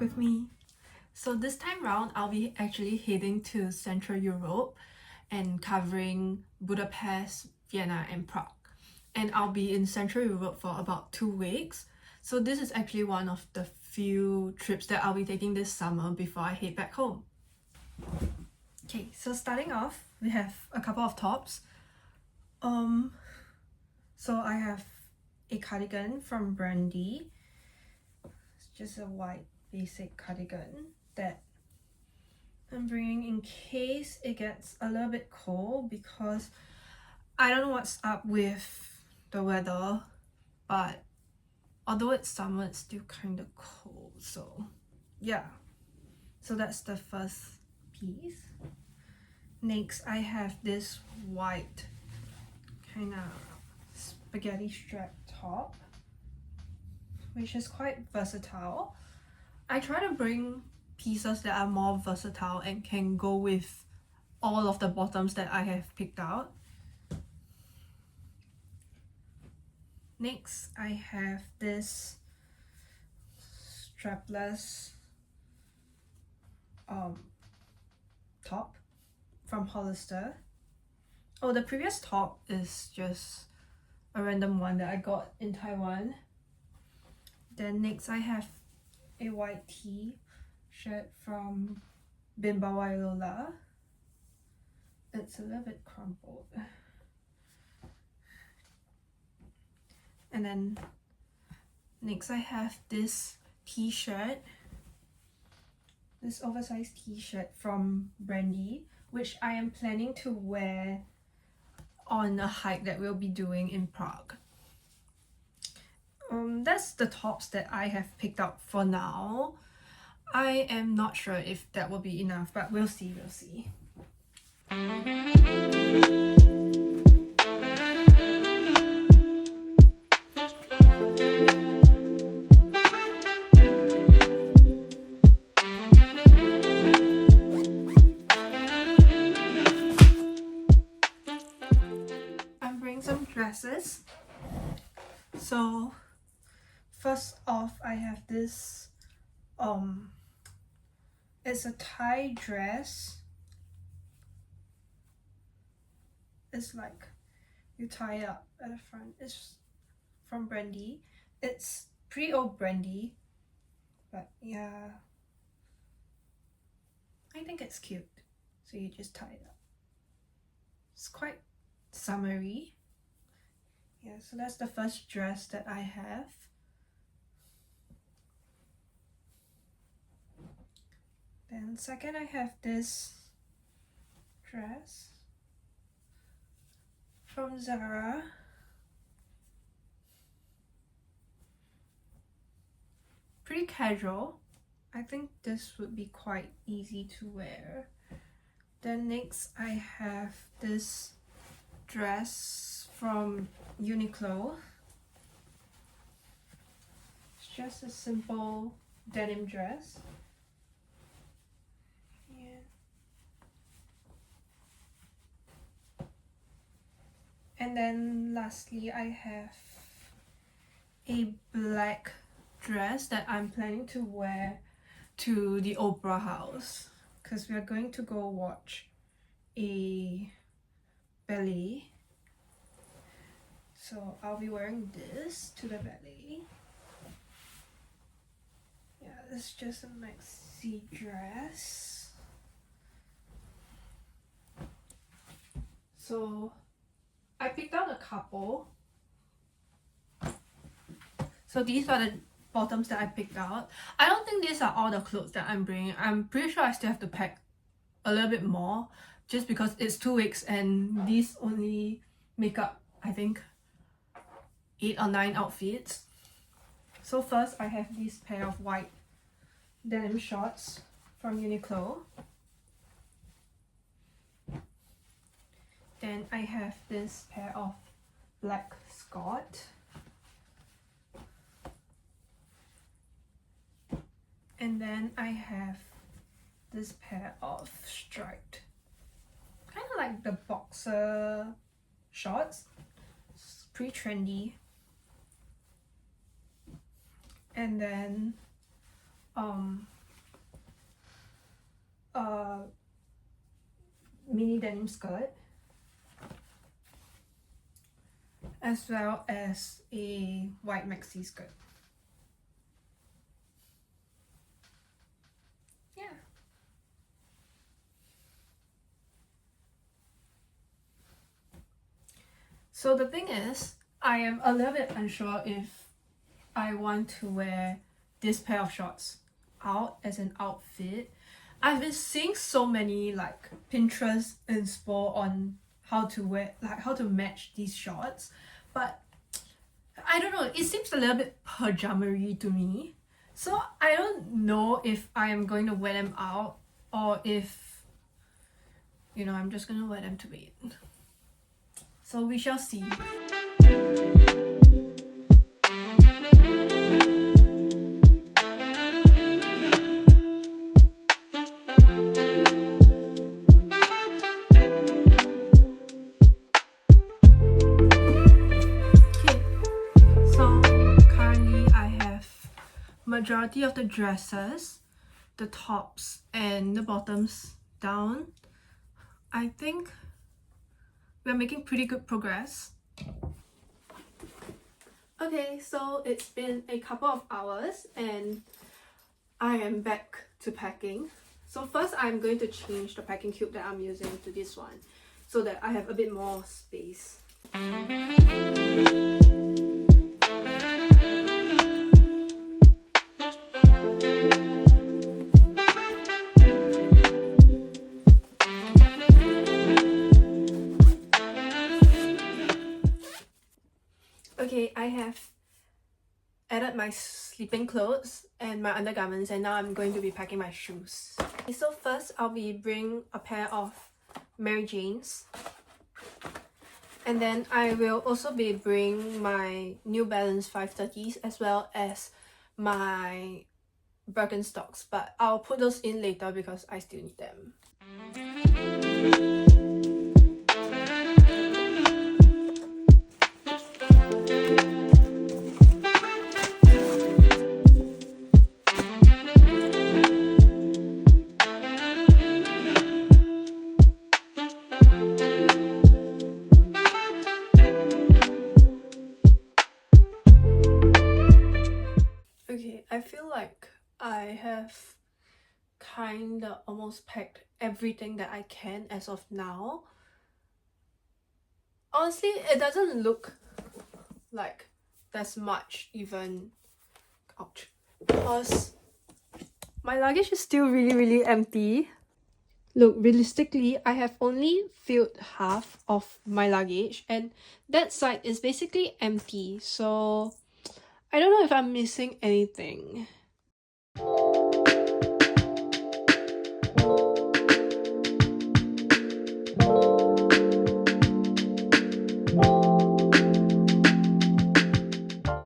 with me. So this time round, I'll be actually heading to Central Europe and covering Budapest, Vienna and Prague. And I'll be in Central Europe for about 2 weeks. So this is actually one of the few trips that I'll be taking this summer before I head back home. Okay, so starting off, we have a couple of tops. So I have a cardigan from Brandy. It's just a white basic cardigan that I'm bringing in case it gets a little bit cold, because I don't know what's up with the weather, but although it's summer, it's still kind of cold. So yeah, so that's the first piece. Next, I have this white kind of spaghetti strap top, which is quite versatile. I try to bring pieces that are more versatile and can go with all of the bottoms that I have picked out. Next, I have this strapless top from Hollister. Oh, the previous top is just a random one that I got in Taiwan. Then next I have a white t-shirt from Bimba Wailola. It's a little bit crumpled. And then next I have this t-shirt, this oversized t-shirt from Brandy, which I am planning to wear on a hike that we'll be doing in Prague. That's the tops that I have picked out for now. I am not sure if that will be enough, but we'll see. I'm bringing some dresses. So first off, I have this it's a Thai dress. It's like you tie it up at the front. It's from Brandy. It's pretty old Brandy, but yeah, I think it's cute. So you just tie it up. It's quite summery. Yeah, so that's the first dress that I have. Then second, I have this dress from Zara. Pretty casual. I think this would be quite easy to wear. Then next I have this dress from Uniqlo. It's just a simple denim dress. And then lastly, I have a black dress that I'm planning to wear to the opera house, because we are going to go watch a ballet. So I'll be wearing this to the ballet. Yeah, it's just a maxi dress. So I picked out a couple. So these are the bottoms that I picked out. I don't think these are all the clothes that I'm bringing. I'm pretty sure I still have to pack a little bit more, just because it's 2 weeks and these only make up, I think, 8 or 9 outfits. So first I have this pair of white denim shorts from Uniqlo. Then I have this pair of black skirt. And then I have this pair of striped, kind of like the boxer shorts. It's pretty trendy. And then a mini denim skirt, as well as a white maxi skirt. Yeah. So the thing is, I am a little bit unsure if I want to wear this pair of shorts out as an outfit. I've been seeing so many like Pinterest inspo on how to wear, like how to match these shorts, but I don't know, it seems a little bit pajama-y to me. So I don't know if I am going to wear them out or if, you know, I'm just gonna wear them to bed. So we shall see. Majority of the dresses, the tops and the bottoms down. I think we're making pretty good progress. Okay, so it's been a couple of hours and I am back to packing. So first I'm going to change the packing cube that I'm using to this one so that I have a bit more space. Okay, I have added my sleeping clothes and my undergarments, and now I'm going to be packing my shoes. Okay, so first I'll be bringing a pair of Mary Janes, and then I will also be bringing my New Balance 530s as well as my Birkenstocks, but I'll put those in later because I still need them. Okay, I feel like I have kinda almost packed everything that I can as of now. Honestly, it doesn't look like there's much even, ouch, because my luggage is still really empty. Look, realistically, I have only filled half of my luggage and that side is basically empty, so I don't know if I'm missing anything.